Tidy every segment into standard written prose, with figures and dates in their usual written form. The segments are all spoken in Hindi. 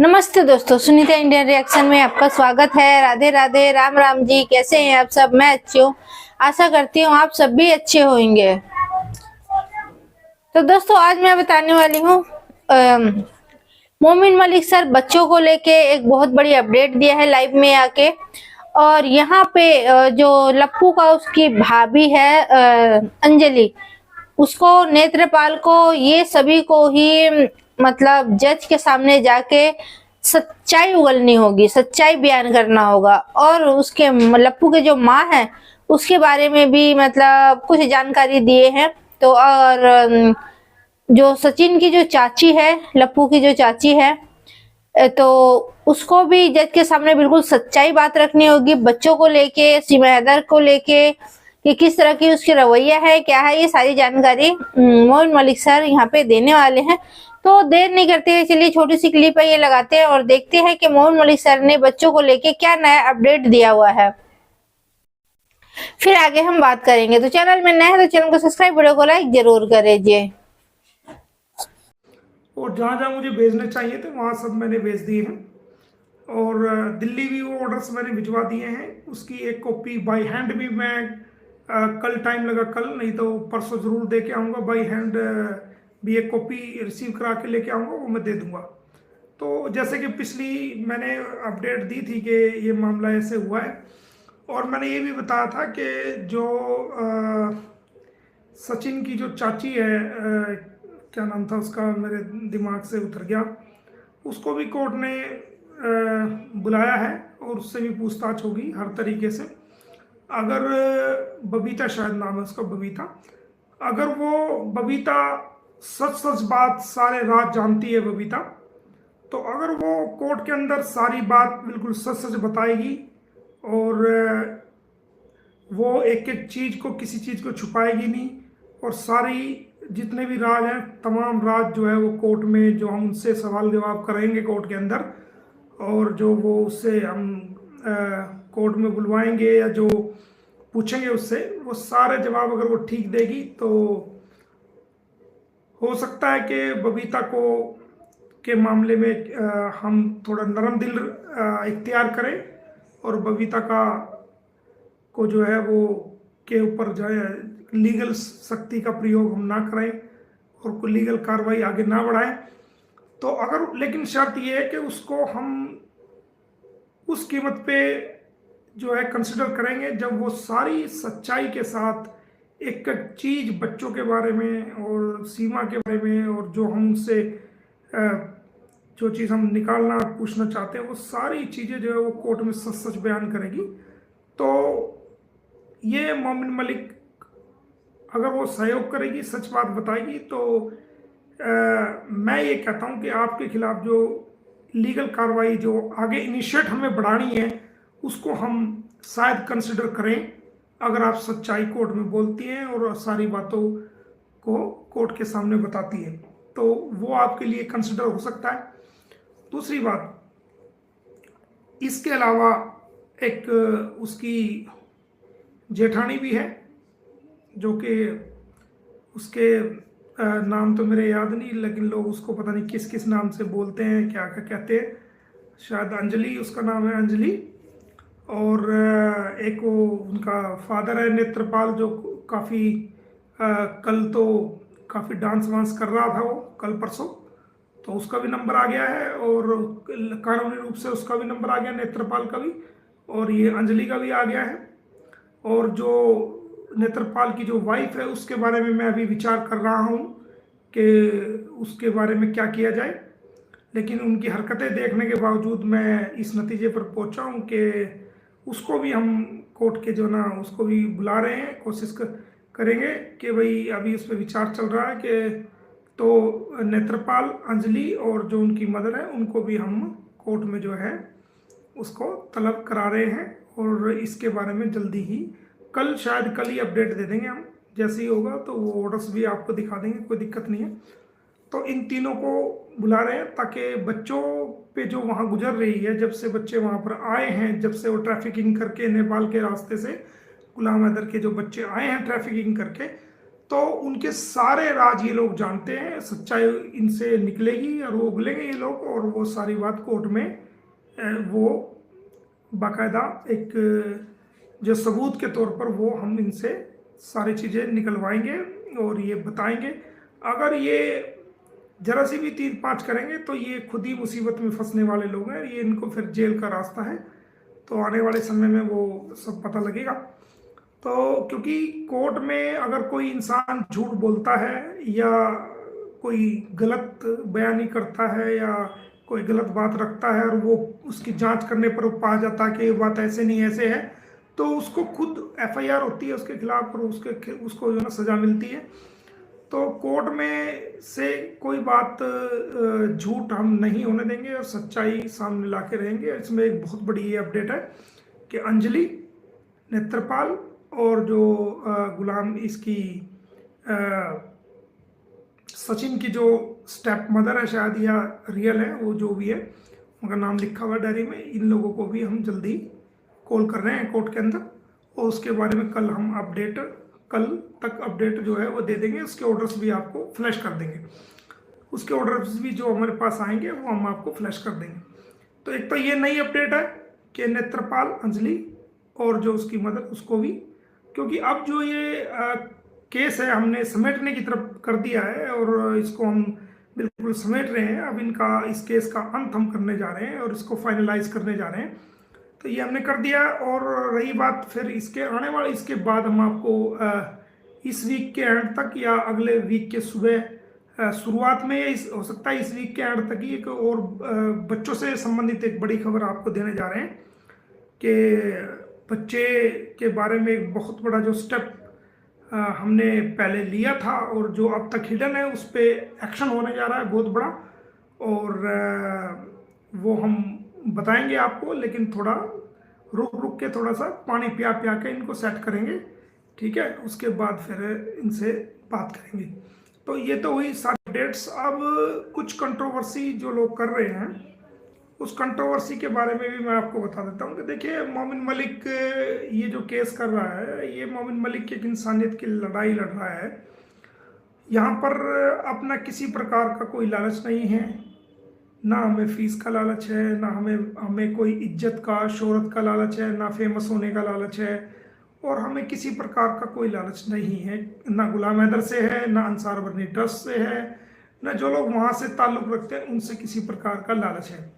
नमस्ते दोस्तों, सुनीता इंडियन रिएक्शन में आपका स्वागत है। राधे राधे, राम राम जी। कैसे हैं आप सब? मैं अच्छी हूँ, आशा करती हूँ आप सब भी अच्छे होंगे। तो दोस्तों, आज मैं बताने वाली हूँ मोमिन मलिक सर बच्चों को लेके एक बहुत बड़ी अपडेट दिया है लाइव में आके। और यहाँ पे जो लप्पू का उसकी भाभी है अंजलि, उसको, नेत्रपाल को, ये सभी को ही मतलब जज के सामने जाके सच्चाई उगलनी होगी, सच्चाई बयान करना होगा। और उसके लप्पू के जो माँ है उसके बारे में भी मतलब कुछ जानकारी दिए हैं। तो और जो सचिन की जो चाची है, लप्पू की जो चाची है, तो उसको भी जज के सामने बिल्कुल सच्चाई बात रखनी होगी। बच्चों को लेके, सीमा हैदर को लेके कि किस तरह की उसकी रवैया है, क्या है, ये सारी जानकारी मोमिन मलिक सर यहाँ पे देने वाले हैं। तो देर नहीं करते हुए चलिए छोटी सी क्लिप है ये लगाते हैं और देखते हैं कि मोमिन मलिक सर ने बच्चों को लेके क्या नया अपडेट दिया हुआ है। फिर आगे हम बात करेंगे। तो चैनल में नए हैं तो चैनल को सब्सक्राइब, वीडियो को लाइक जरूर करिए। और जहाँ जहाँ मुझे भेजने चाहिए थे वहाँ सब मैंने भेज दिए हैं। और दिल्ली भी वो ऑर्डर्स मैंने भिजवा दिए हैं। उसकी एक कॉपी बाय हैंड भी मैं कल, टाइम लगा कल, नहीं तो परसों ज़रूर दे के आऊँगा। बाय हैंड भी एक कॉपी रिसीव करा के लेके आऊँगा, वो मैं दे दूँगा। तो जैसे कि पिछली मैंने अपडेट दी थी कि ये मामला ऐसे हुआ है, और मैंने ये भी बताया था कि जो सचिन की जो चाची है, क्या नाम था उसका, मेरे दिमाग से उतर गया, उसको भी कोर्ट ने बुलाया है और उससे भी पूछताछ होगी हर तरीके से। अगर बबीता, शायद नाम है उसका, बबीता, अगर वो बबीता सच सच बात सारे रात जानती है बबीता, तो अगर वो कोर्ट के अंदर सारी बात बिल्कुल सच सच बताएगी और वो एक एक चीज़ को, किसी चीज़ को छुपाएगी नहीं, और सारी जितने भी राज हैं, तमाम राज जो है वो कोर्ट में, जो हम उनसे सवाल जवाब करेंगे कोर्ट के अंदर, और जो वो उससे हम कोर्ट में बुलवाएंगे या जो पूछेंगे उससे, वो सारे जवाब अगर वो ठीक देगी तो हो सकता है कि बबीता को के मामले में हम थोड़ा नरम दिल इख्तियार करें और बबीता को जो है वो के ऊपर जो है लीगल सख्ती का प्रयोग हम ना करें और कोई लीगल कार्रवाई आगे ना बढ़ाएं। तो अगर, लेकिन शर्त ये है कि उसको हम उस कीमत पे जो है कंसिडर करेंगे जब वो सारी सच्चाई के साथ एक एक चीज़ बच्चों के बारे में और सीमा के बारे में, और जो हम उनसे जो चीज़ हम निकालना पूछना चाहते हैं, वो सारी चीज़ें जो है वो कोर्ट में सच सच बयान करेगी। तो ये मोमिन मलिक अगर वो सहयोग करेगी, सच बात बताएगी, तो मैं ये कहता हूँ कि आपके खिलाफ जो लीगल कार्रवाई जो आगे इनिशिएट हमें बढ़ानी है, उसको हम शायद कंसिडर करें, अगर आप सच्चाई कोर्ट में बोलती हैं और सारी बातों को कोर्ट के सामने बताती है, तो वो आपके लिए कंसिडर हो सकता है। दूसरी बात, इसके अलावा एक उसकी जेठानी भी है, जो कि उसके नाम तो मेरे याद नहीं, लेकिन लोग उसको पता नहीं किस किस नाम से बोलते हैं, क्या क्या कहते हैं, शायद अंजलि उसका नाम है, अंजलि। और एक वो उनका फादर है नेत्रपाल, जो काफ़ी कल तो काफ़ी डांस वांस कर रहा था वो, कल परसों, तो उसका भी नंबर आ गया है, और कानूनी रूप से उसका भी नंबर आ गया, नेत्रपाल का भी, और ये अंजलि का भी आ गया है। और जो नेत्रपाल की जो वाइफ है, उसके बारे में मैं अभी विचार कर रहा हूँ कि उसके बारे में क्या किया जाए, लेकिन उनकी हरकतें देखने के बावजूद मैं इस नतीजे पर पहुँचा हूँ कि उसको भी हम कोर्ट के जो ना, उसको भी बुला रहे हैं, कोशिश करेंगे कि भाई अभी उस पर विचार चल रहा है कि तो नेत्रपाल, अंजलि और जो उनकी मदर है, उनको भी हम कोर्ट में जो है उसको तलब करा रहे हैं। और इसके बारे में जल्दी ही, कल, शायद कल ही अपडेट दे देंगे हम, जैसे ही होगा तो वो ऑर्डर्स भी आपको दिखा देंगे, कोई दिक्कत नहीं है। तो इन तीनों को बुला रहे हैं ताकि बच्चों पे जो वहाँ गुजर रही है, जब से बच्चे वहाँ पर आए हैं, जब से वो ट्रैफिकिंग करके नेपाल के रास्ते से, गुलाम हैदर के जो बच्चे आए हैं ट्रैफिकिंग करके, तो उनके सारे राज ये लोग जानते हैं, सच्चाई इनसे निकलेगी और वो उगलेंगे ये लोग, और वो सारी बात कोर्ट में वो बाकायदा एक जो सबूत के तौर पर वो हम इनसे सारी चीज़ें निकलवाएंगे और ये बताएंगे। अगर ये जरा सी भी 3-5 करेंगे तो ये खुद ही मुसीबत में फंसने वाले लोग हैं, ये इनको फिर जेल का रास्ता है। तो आने वाले समय में वो सब पता लगेगा। तो क्योंकि कोर्ट में अगर कोई इंसान झूठ बोलता है या कोई गलत बयानी करता है या कोई गलत बात रखता है और वो उसकी जांच करने पर वो पाया जाता है कि ये बात ऐसे नहीं ऐसे है, तो उसको खुद एफआईआर होती है उसके खिलाफ और उसको जो है सज़ा मिलती है। तो कोर्ट में से कोई बात झूठ हम नहीं होने देंगे और सच्चाई सामने ला के रहेंगे। इसमें एक बहुत बड़ी ये अपडेट है कि अंजलि, नेत्रपाल और जो गुलाम इसकी सचिन की जो स्टेप मदर है शायद या रियल है, वो जो भी है उनका नाम लिखा हुआ डायरी में, इन लोगों को भी हम जल्दी कॉल कर रहे हैं कोर्ट के अंदर और उसके बारे में कल हम कल तक अपडेट जो है वो दे देंगे। उसके ऑर्डर्स भी आपको फ्लैश कर देंगे, उसके ऑर्डर्स भी जो हमारे पास आएंगे वो हम आपको फ्लैश कर देंगे। तो एक तो ये नई अपडेट है कि नेत्रपाल, अंजलि और जो उसकी मदर उसको भी, क्योंकि अब जो ये केस है हमने समेटने की तरफ कर दिया है और इसको हम बिल्कुल समेट रहे हैं। अब इस केस का अंत हम करने जा रहे हैं और इसको फाइनलाइज करने जा रहे हैं। तो ये हमने कर दिया। और रही बात फिर इसके आने वाले, इसके बाद हम आपको इस वीक के एंड तक या अगले वीक के सुबह शुरुआत में हो सकता है इस वीक के एंड तक ही एक और बच्चों से संबंधित एक बड़ी खबर आपको देने जा रहे हैं कि बच्चे के बारे में एक बहुत बड़ा जो स्टेप हमने पहले लिया था और जो अब तक हिडन है उस पर एक्शन होने जा रहा है बहुत बड़ा, और वो हम बताएंगे आपको, लेकिन थोड़ा रुक के थोड़ा सा पानी पिया के इनको सेट करेंगे, ठीक है। उसके बाद फिर इनसे बात करेंगे। तो ये तो हुई सारी अपडेट्स। अब कुछ कंट्रोवर्सी जो लोग कर रहे हैं उस कंट्रोवर्सी के बारे में भी मैं आपको बता देता हूँ कि देखिए, मोमिन मलिक ये जो केस कर रहा है, ये मोमिन मलिक की एक इंसानियत की लड़ाई लड़ रहा है। यहाँ पर अपना किसी प्रकार का कोई लालच नहीं है, ना हमें फीस का लालच है, ना हमें कोई इज्जत का, शोहरत का लालच है, ना फेमस होने का लालच है, और हमें किसी प्रकार का कोई लालच नहीं है। ना गुलाम हैदर से है, ना अंसार बर्नी ट्रस्ट से है, ना जो लोग वहाँ से ताल्लुक़ रखते हैं उनसे किसी प्रकार का लालच है।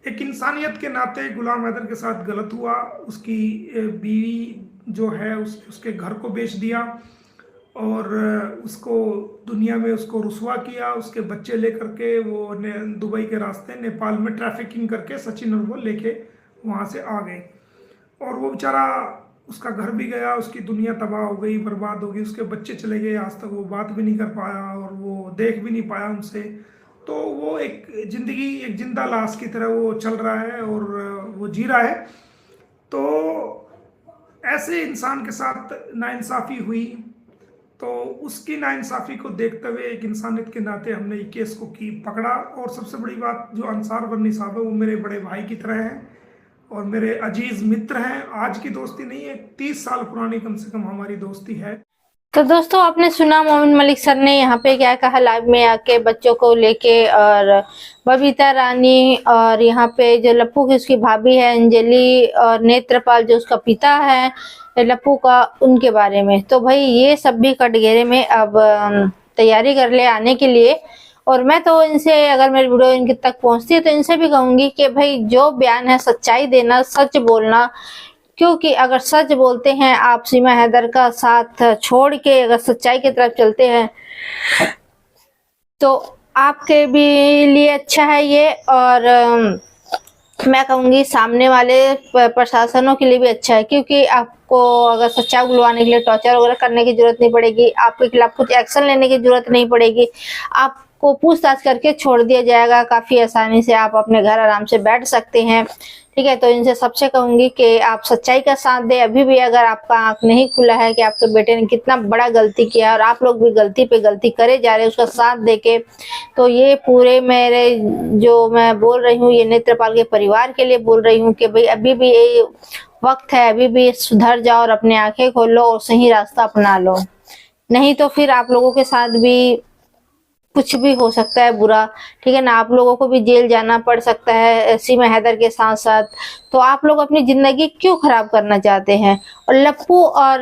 एक इंसानियत के नाते गुलाम हैदर के साथ गलत हुआ, उसकी बीवी जो है उसके घर को बेच दिया और उसको दुनिया में उसको रुसवा किया। उसके बच्चे लेकर के वो दुबई के रास्ते नेपाल में ट्रैफिकिंग करके सचिन और वो लेके वहाँ से आ गए, और वो बेचारा, उसका घर भी गया, उसकी दुनिया तबाह हो गई, बर्बाद हो गई, उसके बच्चे चले गए, आज तक वो बात भी नहीं कर पाया और वो देख भी नहीं पाया उनसे। तो वो एक ज़िंदगी एक जिंदा लाश की तरह वो चल रहा है और वो जी रहा है। तो ऐसे इंसान के साथ नाइंसाफ़ी हुई, तो उसकी नाइंसाफ़ी को देखते हुए एक इंसानियत के नाते हमने ये केस को पकड़ा। और सबसे बड़ी बात, जो अंसार बर्नी साहब है वो मेरे बड़े भाई की तरह हैं और मेरे अजीज़ मित्र हैं। आज की दोस्ती नहीं है, 30 साल पुरानी कम से कम हमारी दोस्ती है। तो दोस्तों, आपने सुना मोमिन मलिक सर ने यहाँ पे क्या कहा लाइव में आके बच्चों को लेके, और बबीता रानी, और यहाँ पे जो लप्पू की उसकी भाभी है अंजलि, और नेत्रपाल जो उसका पिता है लप्पू का, उनके बारे में। तो भाई ये सब भी कटघरे में अब तैयारी कर ले आने के लिए। और मैं तो इनसे, अगर मेरी वीडियो इनके तक पहुंचती है तो इनसे भी कहूंगी कि भाई जो बयान है सच्चाई देना, सच बोलना, क्योंकि अगर सच बोलते हैं आप, सीमा हैदर का साथ छोड़ के अगर सच्चाई की तरफ चलते हैं तो आपके भी लिए अच्छा है ये, और मैं कहूँगी सामने वाले प्रशासनों के लिए भी अच्छा है, क्योंकि आपको अगर सच्चाई बुलवाने के लिए टॉर्चर वगैरह करने की जरूरत नहीं पड़ेगी, आपके खिलाफ कुछ एक्शन लेने की जरूरत नहीं पड़ेगी, आपको पूछताछ करके छोड़ दिया जाएगा काफ़ी आसानी से, आप अपने घर आराम से बैठ सकते हैं, ठीक है। तो इनसे सबसे कहूंगी कि आप सच्चाई का साथ दें। अभी भी अगर आपका आंख नहीं खुला है कि आपके बेटे ने कितना बड़ा गलती किया और आप लोग भी गलती पे गलती करे जा रहे हैं, उसका साथ देके, तो ये पूरे मेरे जो मैं बोल रही हूँ ये नेत्रपाल के परिवार के लिए बोल रही हूँ कि भाई अभी भी ये वक्त है, अभी भी सुधर जाओ और अपनी आंखें खोलो और सही रास्ता अपना लो, नहीं तो फिर आप लोगों के साथ भी कुछ भी हो सकता है बुरा, ठीक है ना। आप लोगों को भी जेल जाना पड़ सकता है सीमा हैदर के साथ साथ। तो आप लोग अपनी जिंदगी क्यों खराब करना चाहते हैं? और लप्पू और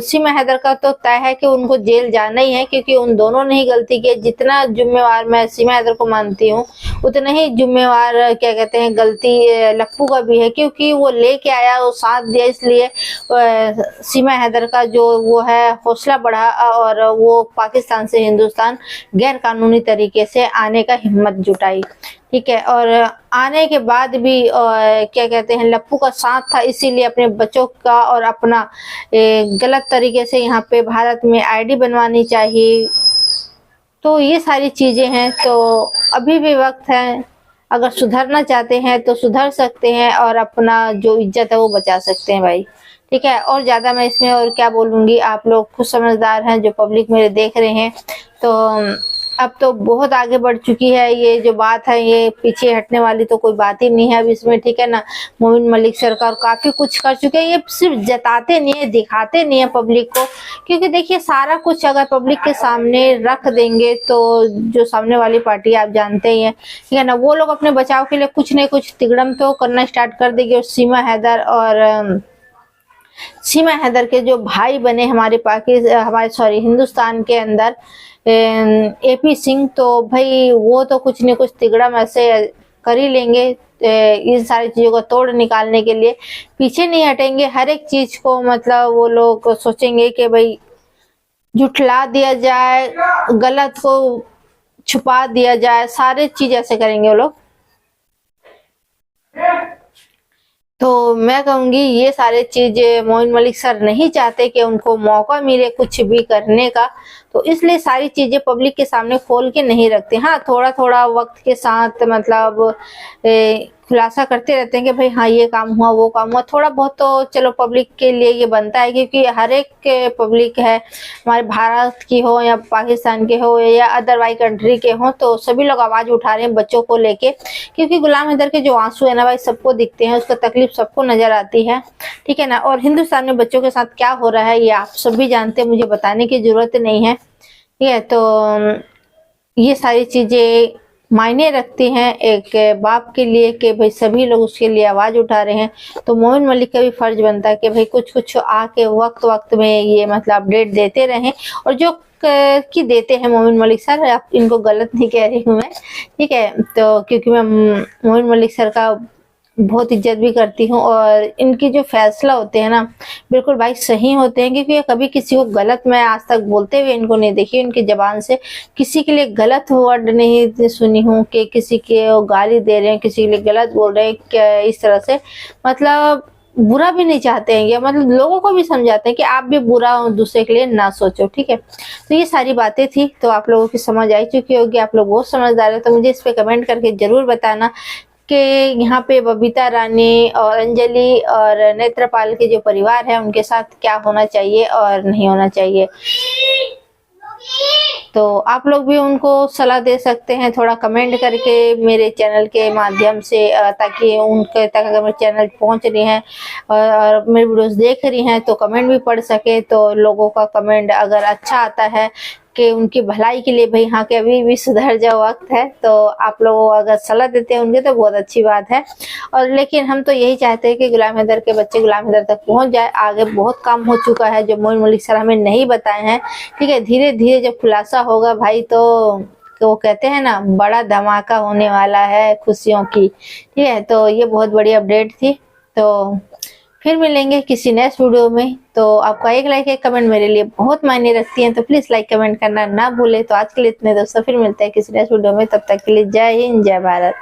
सीमा हैदर का तो तय है कि उनको जेल जाना ही है, क्योंकि उन दोनों ने ही गलती की। जितना जिम्मेवार मैं सीमा हैदर को मानती हूँ, उतना ही जिम्मेवार क्या कहते हैं गलती लप्पू का भी है, क्योंकि वो लेके आया, वो साथ दिया, इसलिए सीमा हैदर का जो वो है हौसला बढ़ा और वो पाकिस्तान से हिंदुस्तान गैर कानूनी तरीके से आने का हिम्मत जुटाई, ठीक है। और आने के बाद भी क्या कहते हैं लप्पू का साथ था, इसीलिए अपने बच्चों का और अपना गलत तरीके से यहाँ पे भारत में आईडी बनवानी चाहिए। तो ये सारी चीजें हैं, तो अभी भी वक्त है। अगर सुधरना चाहते हैं तो सुधर सकते हैं और अपना जो इज्जत है वो बचा सकते हैं भाई, ठीक है। और ज्यादा मैं इसमें और क्या बोलूंगी, आप लोग खुद समझदार हैं जो पब्लिक मेरे देख रहे हैं। तो अब तो बहुत आगे बढ़ चुकी है ये जो बात है, ये पीछे हटने वाली तो कोई बात ही नहीं है अब इसमें, ठीक है ना। मोमिन मलिक सरकार काफी कुछ कर चुके हैं, ये सिर्फ जताते नहीं है, दिखाते नहीं है पब्लिक को। क्योंकि देखिए सारा कुछ अगर पब्लिक के सामने रख देंगे तो जो सामने वाली पार्टी आप जानते ही हैं, ठीक है ना, वो लोग अपने बचाव के लिए कुछ न कुछ तिगड़म तो करना स्टार्ट कर देगी। और सीमा हैदर के जो भाई बने हमारे हिंदुस्तान के अंदर एपी सिंह, तो भाई वो तो कुछ न कुछ तिगड़म ऐसे कर ही लेंगे। इन सारी चीजों को तोड़ निकालने के लिए पीछे नहीं हटेंगे। हर एक चीज को मतलब वो लोग सोचेंगे कि भाई झुठला दिया जाए, गलत को छुपा दिया जाए, सारे चीज ऐसे करेंगे वो लोग। तो मैं कहूंगी ये सारे चीज मोइन मलिक सर नहीं चाहते कि उनको मौका मिले कुछ भी करने का, तो इसलिए सारी चीजें पब्लिक के सामने खोल के नहीं रखते। हाँ, थोड़ा थोड़ा वक्त के साथ मतलब खुलासा करते रहते हैं कि भाई हाँ ये काम हुआ, वो काम हुआ, थोड़ा बहुत तो चलो पब्लिक के लिए ये बनता है, क्योंकि हर एक पब्लिक है, हमारे भारत की हो या पाकिस्तान के हो या अदरवाइज कंट्री के हो, तो सभी लोग आवाज उठा रहे हैं बच्चों को लेके। क्योंकि गुलाम हैदर के जो आंसू है ना भाई सबको दिखते हैं, उसका तकलीफ सबको नजर आती है, ठीक है ना। और हिंदुस्तान में बच्चों के साथ क्या हो रहा है ये आप सभी जानते हैं, मुझे बताने की जरूरत नहीं है, ठीक है। तो ये सारी चीजें मायने रखती हैं एक बाप के लिए कि भाई सभी लोग उसके लिए आवाज उठा रहे हैं। तो मोमिन मलिक का भी फर्ज बनता है कि भाई कुछ कुछ आके वक्त वक्त में ये मतलब अपडेट देते रहें। और जो की देते हैं मोमिन मलिक सर, आप इनको गलत नहीं कह रही हूँ मैं, ठीक है। तो क्योंकि मैं मोमिन मलिक सर का बहुत इज्जत भी करती हूँ और इनके जो फैसला होते हैं ना बिल्कुल भाई सही होते हैं। क्योंकि कभी किसी को गलत मैं आज तक बोलते हुए इनको नहीं देखी, इनकी जबान से किसी के लिए गलत वर्ड नहीं सुनी हूँ कि किसी के गाली दे रहे हैं, किसी के लिए गलत बोल रहे हैं क्या इस तरह से, मतलब बुरा भी नहीं चाहते हैं, या मतलब लोगों को भी समझाते हैं कि आप भी बुरा दूसरे के लिए ना सोचो, ठीक है। तो ये सारी बातें थी, तो आप लोगों की समझ आई चुकी होगी, आप लोग बहुत समझदार है। तो मुझे इस पे कमेंट करके जरूर बताना कि यहाँ पे बबीता रानी और अंजलि और नेत्रपाल के जो परिवार है उनके साथ क्या होना चाहिए और नहीं होना चाहिए। तो आप लोग भी उनको सलाह दे सकते हैं थोड़ा कमेंट करके मेरे चैनल के माध्यम से, ताकि उनके तक अगर मेरे चैनल पहुंच रही हैं और मेरे वीडियोस देख रही हैं तो कमेंट भी पढ़ सके। तो लोगों का कमेंट अगर अच्छा आता है कि उनकी भलाई के लिए भाई हाँ के अभी भी सुधर जाओ वक्त है, तो आप लोग अगर सलाह देते हैं उनके तो बहुत अच्छी बात है। और लेकिन हम तो यही चाहते हैं कि गुलाम हैदर के बच्चे गुलाम हैदर तक पहुंच जाए। आगे बहुत काम हो चुका है जो मोइन मलिक सर हमें नहीं बताए हैं, ठीक है। धीरे धीरे जब खुलासा होगा भाई तो वो कहते हैं ना बड़ा धमाका होने वाला है खुशियों की, ठीक है। तो ये बहुत बड़ी अपडेट थी। तो फिर मिलेंगे किसी नेक्स्ट वीडियो में। तो आपका एक लाइक एक कमेंट मेरे लिए बहुत मायने रखती है, तो प्लीज लाइक कमेंट करना ना भूले। तो आज के लिए इतने दोस्तों, फिर मिलते हैं किसी नेक्स्ट वीडियो में, तब तक के लिए जय हिंद जय भारत।